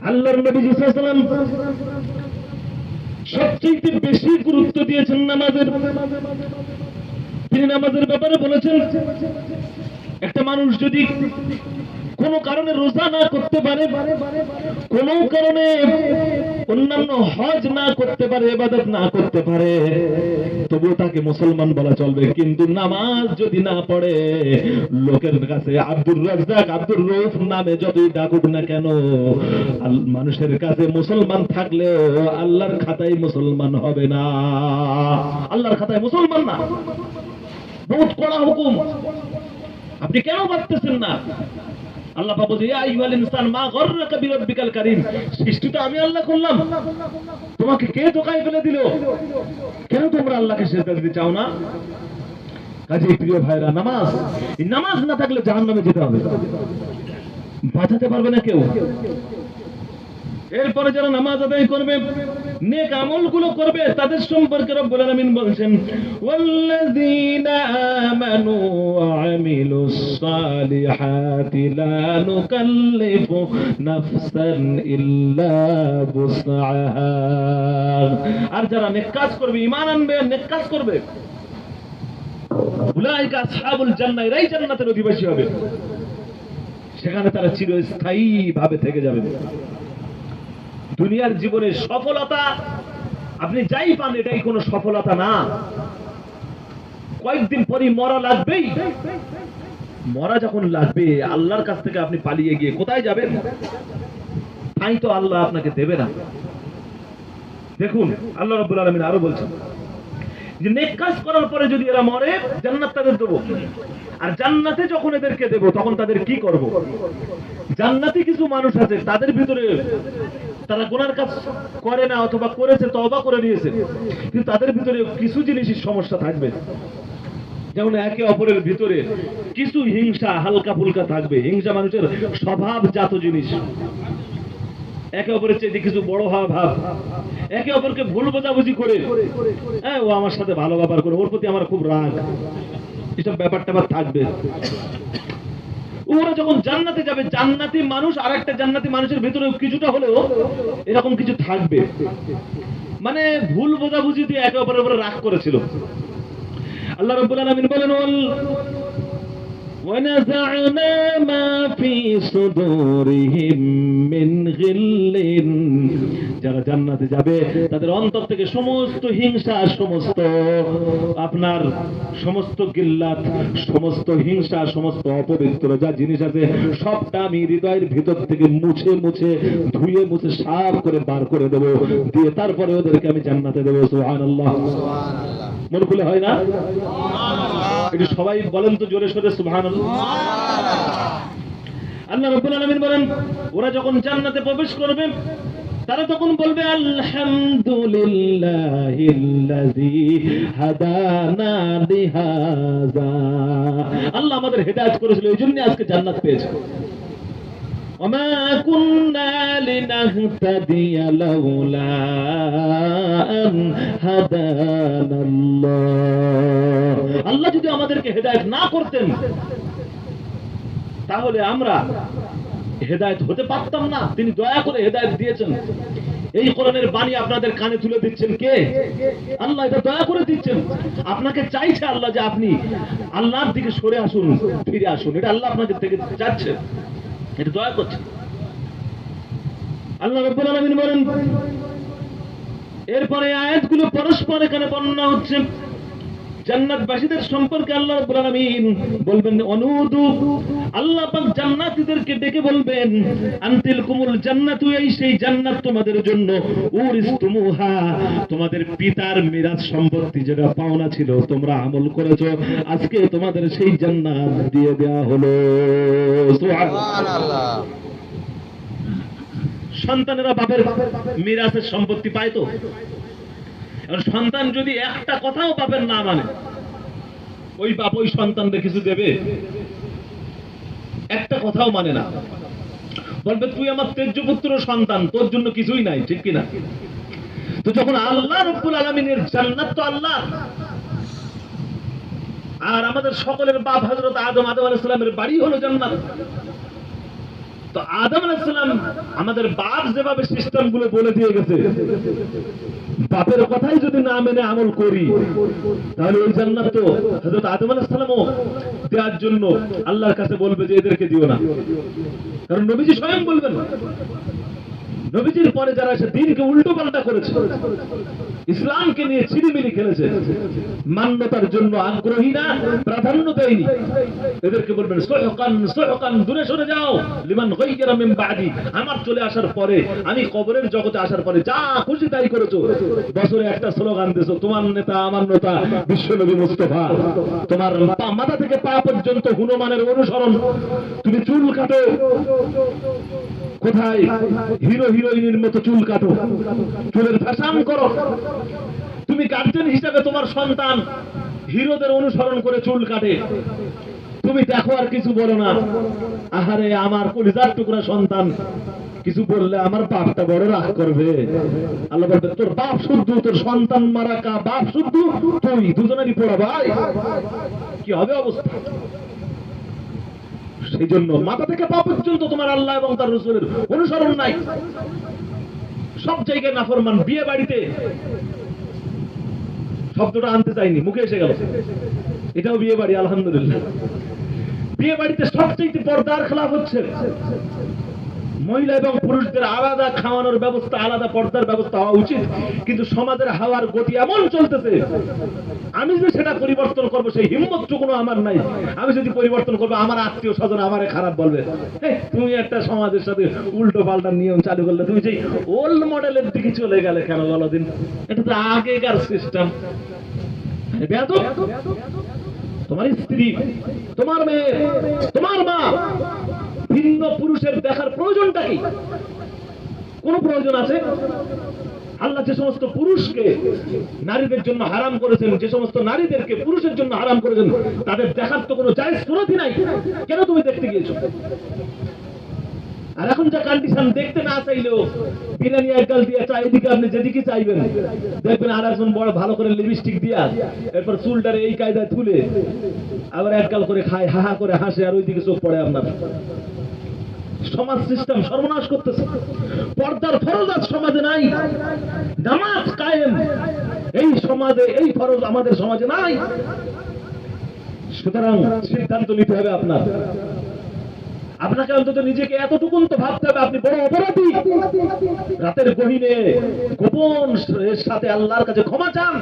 আল্লাহর নবী সাল্লাল্লাহু আলাইহি ওয়াসাল্লাম সবচেয়ে বেশি গুরুত্ব দিয়েছেন নামাজের। তিনি নামাজের ব্যাপারে বলেছেন, একটা মানুষ যদি কোনো কারণে রোজা না করতে পারে, কোনো কারণে অন্যান্য হজ না করতে পারে, ইবাদত না করতে পারে, তবুও তাকে মুসলমান বলা চলবে। কিন্তু নামাজ যদি না পড়ে, লোকের কাছে আব্দুর রাজ্জাক, আব্দুর রউফ নামে যতই ডাকুক না কেন, মানুষের কাছে মুসলমান থাকলেও আল্লাহর খাতায় মুসলমান হবে না। আল্লাহর খাতায় মুসলমান না। বহুত কড়া হুকুম। আপনি কেন পারতেছেন না? আল্লাহ পাক বলে, ইয়া আইয়ুহাল ইনসান মা গররাকা বিরাব্বিকাল কারীম। সৃষ্টি তো আমি আল্লাহ করলাম, তোমাকে কে ধোঁকায় ফেলে দিল? কেন তোমরা আল্লাহকে সিজদা দিতে চাও না? কাজেই প্রিয় ভাইরা, নামাজ, এই নামাজ না থাকলে জাহান্নামে যেতে হবে, বাঁচাতে পারবে না কেউ। এরপরে যারা নামাজ আদায় করবে, নেক আমলগুলো করবে, তাদের সম্পর্কে রব্বুল আলামিন বলছেন, ওয়াল্লাযীনা আমানু ওয়া আমিলুস সালিহাতি লা নুকাল্লিফু নাফসান ইল্লা বুসআহা। আর যারা নেক কাজ করবে, ঈমান আনবে, নেক কাজ করবে, উলাইকা আসহাবুল জান্নাহ, এরাই জান্নাতের অধিবাসী হবে। সেখানে তারা চিরস্থায়ী ভাবে থেকে যাবে। দুনিয়ার জীবনে সফলতা আপনি যাই পান, এটাই কোনো সফলতা না। কয়েকদিন পরই মরা লাগবেই। মরা যখন লাগবে, আল্লাহর কাছ থেকে আপনি পালিয়ে গিয়ে কোথায় যাবেন? তাই তো আল্লাহ আপনাকে দেবে না। দেখুন, আল্লাহ রাব্বুল আলামিন আরো বলছেন যে নেক কাজ করার পরে যদি এরা মরে, জান্নাত তাদের দেব। আর জান্নাতে যখন এদেরকে দেব, তখন তাদের কি করব? জান্নাতে কিছু মানুষ আছে, তাদের ভিতরে তারা গুনার কাজ করে না, অথবা করেছে, তওবা করে নিয়েছে, কিন্তু তাদের ভিতরে কিছু জিনিসের সমস্যা থাকবে। যেমন একে অপরের ভিতরে কিছু হিংসা হালকা ফুলকা থাকবে। হিংসা মানুষের স্বভাবজাত জিনিস। একে অপরের চেয়ে কিছু বড় হওয়া ভাব, একে অপরকে ভুল বোঝাবুঝি করে, হ্যাঁ ও আমার সাথে ভালো ব্যবহার করে, ওর প্রতি আমার খুব রাগ, এসব ব্যাপারটা আবার থাকবে। ওরা যখন জান্নাতে যাবে, জান্নাতি মানুষ আর একটা জান্নাতি মানুষের ভিতরে কিছুটা হলেও এরকম কিছু থাকবে, মানে ভুল বোঝাবুঝি দিয়ে একে অপরের উপরে রাগ করেছিল। আল্লাহ রাব্বুল আলামিন বলেন, ওয়ানাযা'না মা ফি সুদুরিহিম মিন গিল্লিন। যারা জান্নাতে যাবে, তাদের অন্তর থেকে সমস্ত হিংসা, সমস্ত আপনার সমস্ত গিল্লাত, সমস্ত হিংসা, সমস্ত অপবিত্র যা জিনিস আছে, সবটা আমি হৃদয়ের ভিতর থেকে মুছে মুছে, ধুয়ে মুছে, সাফ করে বার করে দেবো, দিয়ে তারপরে ওদেরকে আমি জান্নাতে দেবো। সুবহানাল্লাহ। সুবহানাল্লাহ। মন খুলে হয় না? একটু সবাই বলেন তো জোরে সোরে সুবহানাল্লাহ। আল্লাহ রাব্বুল আলামিন বলেন, ওরা যখন জান্নাতে প্রবেশ করবে, তারা তখন বলবে, আলহামদুলিল্লাহিল্লাযী হাদানা লিহাযা। আল্লাহ আমাদের হেদায়েত করেছিল, এইজন্য আজকে জান্নাত পেয়েছি। ওমা কুন্না লিনাহতাদিয়া লাউলা আন হাদানাল্লাহ। আল্লাহ যদি আমাদেরকে হেদায়েত না করতেন, তাহলে আমরা হেদায়েত হতে পারতাম না। তিনি দয়া করে হেদায়েত দিয়েছেন। এই কোরআনের বাণী আপনাদের কানে তুলে দিচ্ছেন কে? আল্লাহ। এটা দয়া করে দিচ্ছেন। আপনাকে চাইছে আল্লাহ যে আপনি আল্লাহর দিকে সরে আসুন, ফিরে আসুন। এটা আল্লাহ আপনাদের থেকে চাচ্ছে, এটা দয়া করছে। আল্লাহ রাব্বুল আলামিন বলেন, এরপরে আয়াতগুলো পরস্পর এখানে বর্ণনা হচ্ছে। জান্নাতবাসীদের সম্পর্কে আল্লাহ রাব্বুল আলামিন বলবেন, অনুদু, আল্লাহ পাক জান্নাতীদেরকে ডেকে বলবেন, আনতিলকুমুল জান্নাতু, এই সেই জান্নাত তোমাদের জন্য, উরিসতুমুহা, তোমাদের পিতার মিরাস সম্পত্তি যেটা পাওনা ছিল, তোমরা আমল করেছো, আজকে তোমাদের সেই জান্নাত দিয়ে দেয়া হলো। সুবহানাল্লাহ। সন্তানেরা বাপের মিরাসের সম্পত্তি পায় তো। সন্তান যদি একটা কথাও বাপের না মানে, ওই বাপ ওই সন্তানদের কিছু দেবে? একটা কথাও মানে না, বলবে তুই আমার তেজ্য পুত্র সন্তান, তোর জন্য কিছুই নাই, ঠিক কিনা? তো যখন আল্লাহ রাব্বুল আলামিনের জান্নাত তো আল্লাহ, আর আমাদের সকলের বাপ হযরত আদম আলাইহিস সালামের বাড়ি হলো জান্নাত। তো আদম আলাইহিস সালাম আমাদের বাপ যেভাবে সিস্টেম গুলো বলে দিয়ে গেছে, বাপের কথাই যদি না মেনে আমল করি তাহলে ওই জান্নাত তো হযরত আদম আলাইহিস সালামও দেওয়ার জন্য আল্লাহর কাছে বলবে যে এদেরকে দিও না, কারণ নবীজি স্বয়ং বলবেন। নবীজির পরে যারা এসে দ্বীনকে উল্টো পাল্টা করেছে, ইসলামকে নিয়ে ছিড়িমিড়ি খেলেছে, মান্যতার জন্য আগ্রহী না, প্রাধান্য দেয়নি, এদেরকে বলবেন সুহকান সুহকান, দূরে সরে যাও, লিমান গায়রা মিন বাদি, আমার চলে আসার পরে, আমি কবরের জগতে আসার পরে যা খুশি তাই করেছো, বছরে একটা স্লোগান দিছো, তোমার নেতা আমার নেতা বিশ্বনবী মুস্তাফা, তোমার মাথা থেকে পা পর্যন্ত হনুমানের অনুসরণ, তুমি চুল কাটো কোথায় হিরো হিরোইনের মতো চুল কাটো, চুলের ফ্যাশন করো, তুমি গার্জেন হিসেবে তোমার সন্তান হিরোদের অনুসরণ করে চুল কাটে, তুমি দেখো আর কিছু বলো না। আহারে আমার কলিজার টুকরা সন্তান, কিছু বললে আমার বাপটা বড় রাগ করবে। আল্লাহ বলবে তোর বাপ শুদ্ধ, তোর সন্তান মারা কা বাপ শুদ্ধ, তুই দুজনেরই পড়া ভাই, কি হবে অবস্থা? সেই জন্য মাথা থেকে পা পর্যন্ত তোমার আল্লাহ এবং তার রাসূলের অনুসরণ নাই, সব জায়গায় নাফরমান। বিয়ে বাড়িতে, শব্দটা আনতে চাইনি, মুখে এসে গেল, এটাও বিয়ে বাড়ি আলহামদুলিল্লাহ। বিয়ে বাড়িতে সবচেয়ে পর্দার খেলাফ হচ্ছে, মহিলা এবং পুরুষদের আলাদা খাওয়ানোর ব্যবস্থা, আলাদা পর্দার ব্যবস্থা হওয়া উচিত, কিন্তু সমাজের হাওয়ার গতি এমন চলতেছে, আমি যে সেটা পরিবর্তন করবো সেই হিম্মতটুকুনো আমার নাই। আমি যদি পরিবর্তন করবো, আমার আত্মীয় স্বজন আমারে খারাপ বলবে, তুমি একটা সমাজের সাথে উল্টো পাল্টা নিয়ম চালু করলে, তুমি সেই ওল্ড মডেলের দিকে চলে গেলে কেন বলো দিন? এটা তো আগেকার সিস্টেম। তোমার স্ত্রী, তোমার মেয়ে, তোমার মা ভিন্ন পুরুষের দেখার প্রয়োজনটা কি? কোন প্রয়োজন আছে? আল্লাহ যে সমস্ত পুরুষকে নারীদের জন্য হারাম করেছেন, যে সমস্ত নারীদেরকে পুরুষের জন্য হারাম করেছেন, তাদের দেখার তো কোনো জায়েজ সুরতই নাই, কেন তুমি দেখতে গিয়েছো? আর এখন যা কন্ডিশন, দেখতে না চাইলেও বিরিয়ানি একগাল দিয়ে চা, এদিকে আপনি যেদিকে চাইবেন দেখবেন আর একজন বড় ভালো করে লিপস্টিক দিয়া, এরপর চুলটারে এই কায়দায় তুলে আবার একগাল করে খায়, হা হা করে হাসে, আর ওইদিকে চোখ পড়ে আপনার। সমাজ সিস্টেম সর্বনাশ করতেছে, পর্দার ফরজ আজ সমাজে নাই, জামাত কায়েম এই সমাজে, এই ফরজ আমাদের সমাজে নাই। সুতরাং সিদ্ধান্ত নিতে হবে আপনার, আপনাকে অন্তত নিজেকে এতটুকুন তো ভাবতে হবে আপনি বড় অপরাধী। রাতের গহীনে গোপন এর সাথে আল্লাহর কাছে ক্ষমা চান,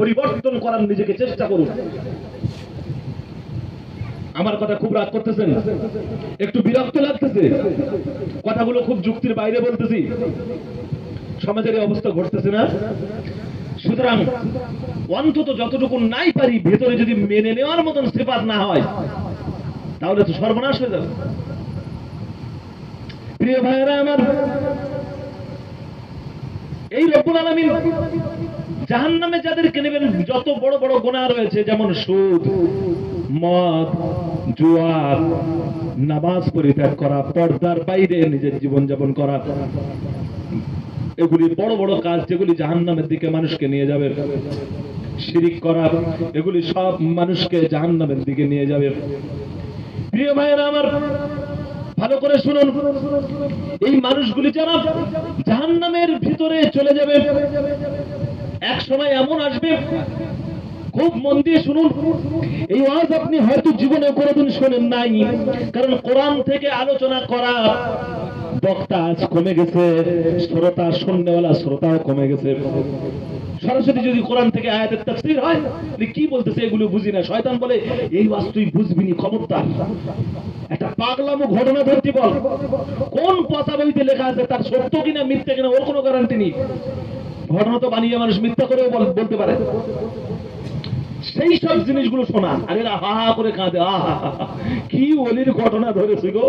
পরিবর্তন করার নিজেকে চেষ্টা করুন। আমার কথা খুব রাগ করতেছেন, একটু বিরক্ত লাগতেছে, কথাগুলো খুব যুক্তির বাইরে বলতেছি, সমাজের এই অবস্থা ঘটতেছে না? সুতরাং অন্তত যতটুকু নাই পারি ভেতরে যদি মেনে নেওয়ার মতন সিফাত না হয়, তাহলে তো সর্বনাশ হয়ে যাবে। প্রিয় ভাইয়েরা আমার, এই রব্বুল আলামিন জাহান্নামে যাদেরকে নেবেন, যত বড় বড় গুনাহ রয়েছে, যেমন সুদ, মদ, জুয়া, নামাজ পরিত্যাগ করা, পর্দার বাইরে নিজের জীবন যাপন করা, এগুলি বড় বড় কাজ যেগুলি জাহান্নামের দিকে মানুষকে নিয়ে যাবে। শিরিক করা, এগুলি সব মানুষকে জাহান্নামের দিকে নিয়ে যাবে। প্রিয় ভাইয়েরা আমার, ভালো করে শুনুন, এই মানুষগুলি যারা জাহান্নামের ভিতরে চলে যাবে, এক সময় এমন আসবে, খুব মন দিয়ে শুনুন, এই ওয়াজ আপনি হয়তো জীবনে কোনোদিন শোনেন নাই, কারণ কোরআন থেকে আলোচনা করা বক্তা আজ কমে গেছে, শ্রোতা, শুননেওয়ালা শ্রোতাও কমে গেছে। সরাসরি যদি কোরআন থেকে আয়াতের তাফসীর হয়, কি বলতেছে এগুলো বুঝি না, শয়তান বলে এই ওয়াজ তুই বুঝবি না, খবরদার। একটা পাগলামো ঘটনা ধরতে বল, কোন পচা বইতে লেখা আছে তার সত্য কিনা মিথ্যা কিনা ওর কোনো গ্যারান্টি নেই। ঘটনা তো বানিয়ে মানুষ মিথ্যা করেও বলতে পারে। সেই সব জিনিসগুলো শোনা, আর এরা হা হা করে কাঁদে, আহা কি ওলির ঘটনা ধরেছি গো।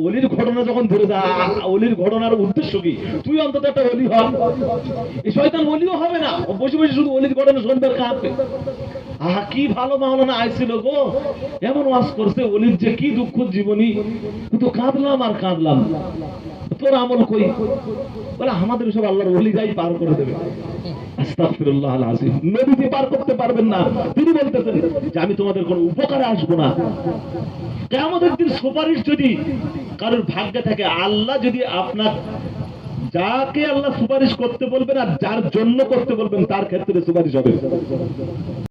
ওলির ঘটনা যখন ধরে যা, ওলির ঘটনার উদ্দেশ্য কি? তুই অন্তত একটা ওলি হ। এই শয়তান ওলিও হবে না, বসে বসে শুধু ওলির ঘটনা শুনবে আর কাঁদবে। আহা কি ভালো মাওলানা আইছিল গো, এমন ওয়াজ করছে, ওলির যে কি দুঃখ জীবনী, তো কাঁদলাম আর কাঁদলাম। তোর আমল কই? বলে আমাদের সব আল্লাহর ওলি যাই পার করে দেবে। আস্তাগফিরুল্লাহ আল আযীম। নবীজি পার করতে পারবেন না, তিনি বলতেছেন যে আমি তোমাদের কোনো উপকারে আসবো না। কিয়ামতের দিন সুপারিশ যদি কারোর ভাগ্যে থাকে আল্লাহ যদি আপনার যাকে আল্লাহ সুপারিশ করতে বলবেন আর যার জন্য করতে বলবেন তার ক্ষেত্রে সুপারিশ হবে।